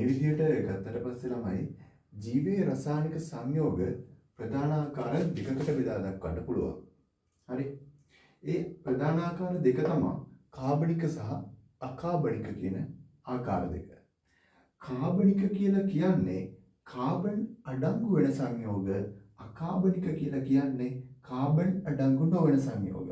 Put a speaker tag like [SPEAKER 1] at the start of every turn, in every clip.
[SPEAKER 1] විදිහට ගත්තට පස්සේ ළමයි ජීවයේ රසායනික සංයෝග ප්‍රධාන ආකාර දෙකකට බෙදා දක්වන්න පුළුවන්. හරි. ඒ ප්‍රධාන ආකාර දෙක තමයි කාබනික සහ අකාබනික කියන ආකාර දෙක. කාබනික කියලා කියන්නේ කාබන් අඩංගු වෙන සංයෝග, අකාබනික කියලා කියන්නේ කාබන් අඩංගු නොවන සංයෝග.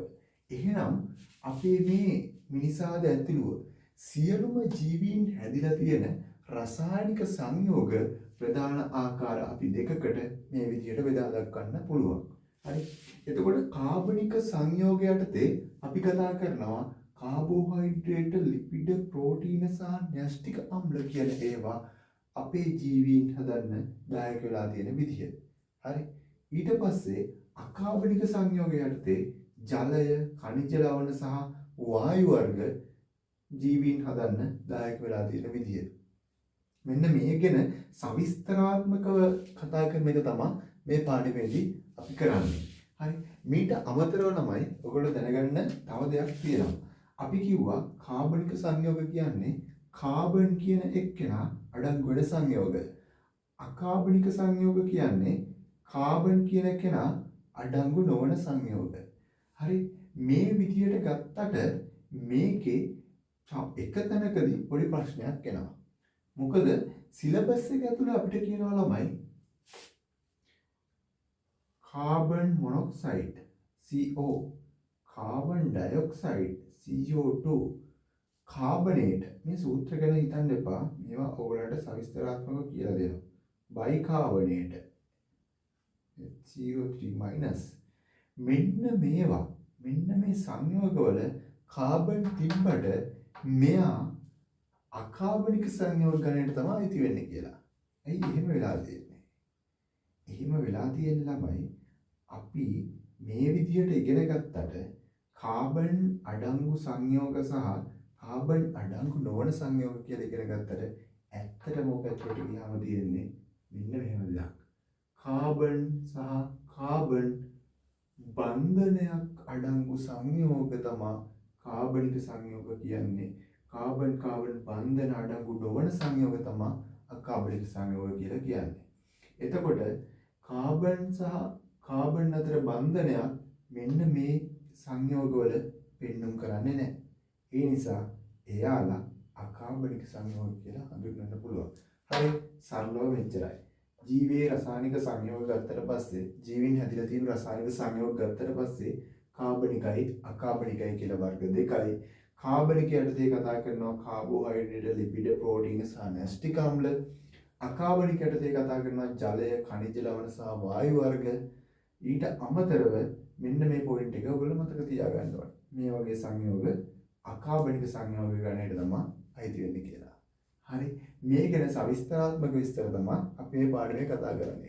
[SPEAKER 1] එහෙනම් අපේ මේ මිනිසාද ඇතුළුව සියලුම ජීවීන් හැදිලා තියෙන රසායනික සංයෝග ප්‍රධාන ආකාර අපි දෙකකට මේ විදිහට බෙදා දක්වන්න පුළුවන්. හරි. එතකොට කාබනික සංයෝග යටතේ අපි කතා කරනවා කාබෝහයිඩ්‍රේට්, ලිපිඩ, ප්‍රෝටීන සහ න්‍යෂ්ටික අම්ල කියන ඒවා අපේ ජීවීන් හදන්න දායක වෙලා තියෙන විදිහ. හරි. ඊට පස්සේ අකාබනික සංයෝග යටතේ ජලය, ಖನಿජ ලවණ සහ වායු වර්ග ජීවීන් හදන්න දායක වෙලා තියෙන විදිහ. මෙන්න මේ ගැන සවිස්තරාත්මකව කතා කරන එක තමයි මේ පාඩමේදී අපි කරන්නේ. හරි. මීට අමතරව තමයි ඔයගොල්ලෝ දැනගන්න තව දෙයක් තියෙනවා. අපි කිව්වා කාබනික සංයෝග කියන්නේ කාබන් කියන එක්කෙනා අඩංගු වෙන සංයෝග. අකාබනික සංයෝග කියන්නේ කාබන් කියන කෙනා අඩංගු නොවන සංයෝග. හරි. මේ විදියට ගත්තට මේකේ එක තැනකදී පොඩි ප්‍රශ්නයක් එනවා. මොකද සිලබස් එක ඇතුලේ අපිට කියනවා ළමයි carbon monoxide CO, carbon dioxide CO2, carbonate. මේ සූත්‍ර ගැන හිතන්න එපා. මේවා ඔයගලන්ට සවිස්තරාත්මකව කියලා දෙනවා. Bicarbonate CO3-. මෙන්න මේවා මෙන්න මේ සංයෝගවල කාබන් තිබ්බට මෙයා අකාබනික සංයෝග ගණයට තමයි අයිති වෙන්නේ කියලා. ඇයි එහෙම වෙලා තියෙන්නේ? එහෙම වෙලා තියෙන ළමයි අපි මේ විදිහට ඉගෙන ගත්තට කාබන් අඩංගු සංයෝග සහ කාබන් අඩංගු නොවන සංයෝග කියලා ඉගෙන ගත්තට ඇත්තටම ඔක ඇතුළට ගියාම තියෙන්නේ මෙන්න මෙහෙම දෙයක්. කාබන් සහ කාබන් බන්ධනයක් අඩංගු සංයෝග තමයි කාබනික සංයෝග කියන්නේ. කාබන් කාබන් බන්ධන අඩංගු නොවන සංයෝග තමයි අකාබනික සංයෝග කියලා කියන්නේ. එතකොට කාබන් සහ කාබන් අතර බන්ධනයක් මෙන්න මේ සංයෝගවල පෙන්눔 කරන්නේ නැහැ. ඒ නිසා එයාලා අකාබනික සංයෝග කියලා හඳුන්වන්න පුළුවන්. හරි. සරලව මෙච්චරයි. ජීවයේ රසායනික සංයෝග ගත්තට පස්සේ ජීවීන් හැදිලා තියෙන රසායනික සංයෝග ගත්තට පස්සේ කාබනිකයි අකාබනිකයි කියලා වර්ග දෙකයි. කාබනික යටතේ කතා කරනවා කාබෝහයිඩ්‍රේට්, ලිපිඩ, ප්‍රෝටීන සහ න්‍යෂ්ටික අම්ල. අකාබනික යටතේ කතා කරනවා ජලය, ಖනිජ ලවණ සහ වායු වර්ග. ඊට අමතරව මෙන්න මේ පොයින්ට් එක ඔයගොල්ලෝ මතක තියාගන්න ඕනේ. මේ වගේ සංයෝග අකාබනික සංයෝග ගණයට තමයි අයිති වෙන්නේ කියලා. හරි. මේ ගැන සවිස්තරාත්මක විස්තර තමයි අපි මේ පාඩමේ කතා කරන්නේ.